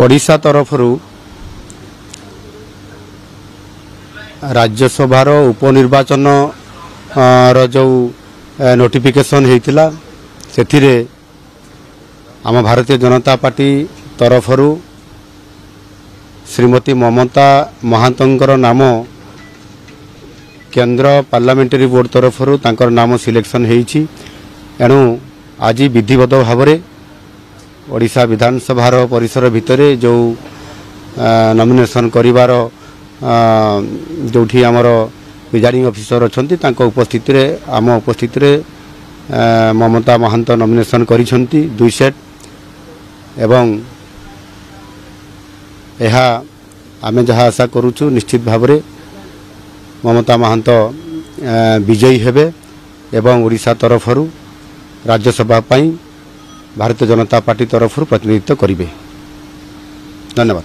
ओडिशा तरफ राज्यसभार उपनिर्वाचन जो नोटिफिकेशन होता से आम भारतीय जनता पार्टी तरफ श्रीमती ममता महांतर नाम केंद्र पार्लियामेंटरी बोर्ड तरफ नाम सिलेक्शन होती एणु आज विधिवत भाव ओडिशा विधानसभार परिसर भितर जो नॉमिनेशन करिवार जोठी आमर प्रिजाइडिंग ऑफिसर अच्छा उपस्थित आम उपस्थित ममता महांत नॉमिनेशन करिसेंती 2 सेट एवं यह आमे जहाँ आशा करुचु निश्चित भाव ममता महांत विजयी हेबे एवं ओडिशा तरफ राज्यसभा पाई भारतीय जनता पार्टी तरफ प्रतिनिधित्व करेंगे। धन्यवाद।